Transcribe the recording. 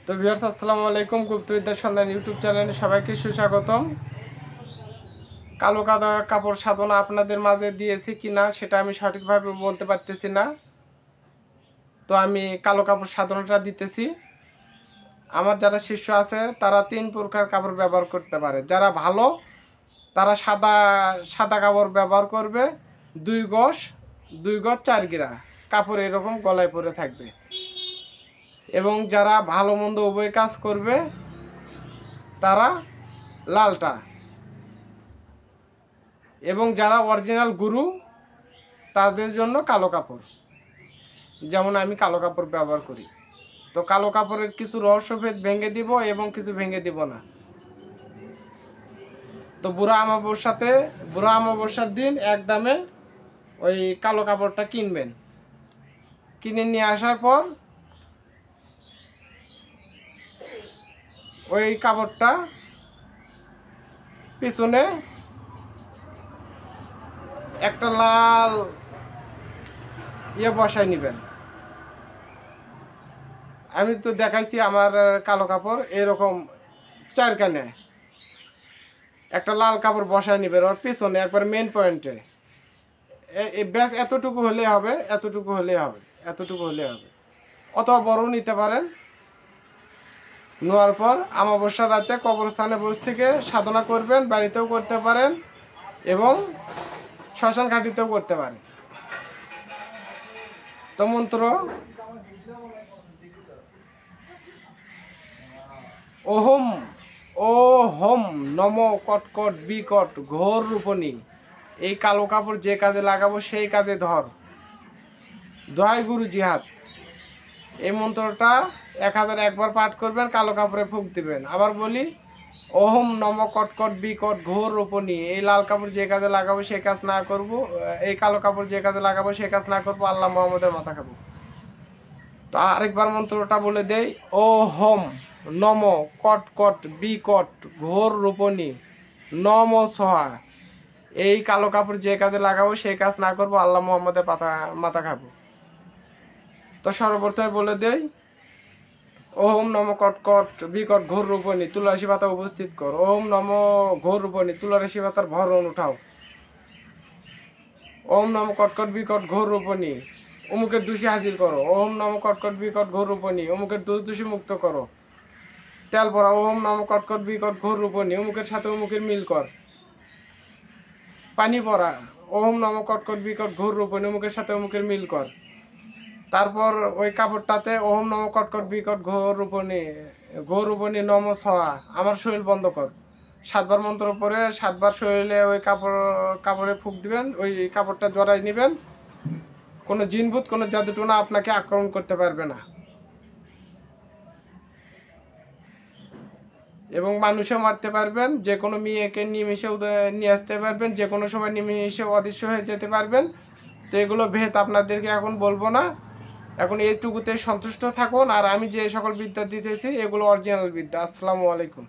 তো ভিউয়ার্স আসসালামু আলাইকুম, গুপ্তবিদ্যার সন্ধান ইউটিউব চ্যানেলে সবাইকে সুস্বাগতম। কালো কাপড় সাধনা আপনাদের মাঝে দিয়েছি কিনা সেটা আমি সঠিকভাবে বলতে পারতেছি না। তো আমি কালো কাপড় সাধনাটা দিতেছি। আমার যারা শিষ্য আছে তারা 3 প্রকার কাপড় ব্যবহার করতে পারে। যারা ভালো তারা সাদা কাপড় ব্যবহার করবে, 2 গজ 4 গিরা কাপড় এরকম গলায় পরে থাকবে। এবং যারা ভালো মন্দ উভয় কাজ করবে তারা লালটা, এবং যারা অরিজিনাল গুরু তাদের জন্য কালো কাপড়। যেমন আমি কালো কাপড় ব্যবহার করি। তো কালো কাপড়ের কিছু রহস্যভেদ ভেঙে দিব এবং কিছু ভেঙে দিব না। তো বুড়া আমাবস্যার দিন একদমে ওই কালো কাপড়টা কিনবেন। কিনে নিয়ে আসার পর ওই কাপড়টা পিছনে একটা লাল বসায় নেবেন। আমি তো দেখাইছি আমার কালো কাপড় এরকম 4 কানে একটা লাল কাপড় বসায় নেবেন ওর পিছনে একবার মেন পয়েন্টে। ব্যাস এতটুকু হলেই হবে। অথবা বড় নিতে পারেন। নেওয়ার পর আমাবস্যার রাতে কবরস্থানে বসে থেকে সাধনা করবেন। বাড়িতেও করতে পারেন এবং শ্মশান ঘাটিতেও করতে পারেন। তো মন্ত্র ওহম নম কটকট বিকট ঘোর রূপণী। এই কালো কাপড় যে কাজে লাগাবো সেই কাজে ধর, দোহাই গুরু জিহাদ। এই মন্ত্রটা 1001 বার পাঠ করবেন, কালো কাপড়ে ফুঁক দিবেন। আবার বলি, ওহম নম কটকট বিকট ঘোর রূপণী। এই লাল কাপড় যে কাজে লাগাবো সেই কাজ না করব, এই কালো কাপড় যে কাজে লাগাবো সেই কাজ না করবো, আল্লাহ মুহাম্মদের মাথা খাবো। তো আরেকবার মন্ত্রটা বলে দেই, ওহম নম কটকট বিকট ঘোর রূপণী নম সহা। এই কালো কাপড় যে কাজে লাগাবো সেই কাজ না করবো, আল্লাহ মুহাম্মদের মাথা খাবো। তো সর্বপ্রথমে বলে দেই, ওম নম কটকট বিকট ঘোর রূপণী তুলসী পাতা উপস্থিত কর। ওম নম ঘোর রূপণী তুলসী পাতার ভরণ উঠাও। ওম নম কটকট বিকট ঘোর রূপণী অমুকের দোষী হাজির করো। ওম নম কটকট বিকট ঘোর রূপণী অমুকের দোষী মুক্ত করো। তেল পরা, ওম নম কটকট বিকট ঘোর রূপণী অমুকের সাথে অমুকের মিল কর। পানি পরা, ওম নম কটকট বিকট ঘোর রূপণী অমুকের সাথে অমুকের মিল কর। তারপর ওই কাপড়টাতে ওম নম কটকট বিকট ঘোর রূপণী নম সহা আমার শরীর বন্ধ কর। 7 বার মন্ত্র পরে 7 বার শরীরে ওই কাপড়ে ফুঁক দিবেন। ওই কাপড়টা জড়াই নেবেন। কোনো জিনভূত কোনো জাদুটোনা আপনাকে আক্রমণ করতে পারবে না। এবং মানুষও মারতে পারবেন, যে কোনো মেয়েকে নিমিষে নিয়ে আসতে পারবেন, যে কোনো সময় নিমিষে অদৃশ্য হয়ে যেতে পারবেন। তো এগুলো ভেদ আপনাদেরকে এখন বলবো না, এখন এইটুকুতে সন্তুষ্ট থাকুন। আর আমি যে সকল বিদ্যা দিতেছি এগুলো অরিজিনাল বিদ্যা। আসসালামু আলাইকুম।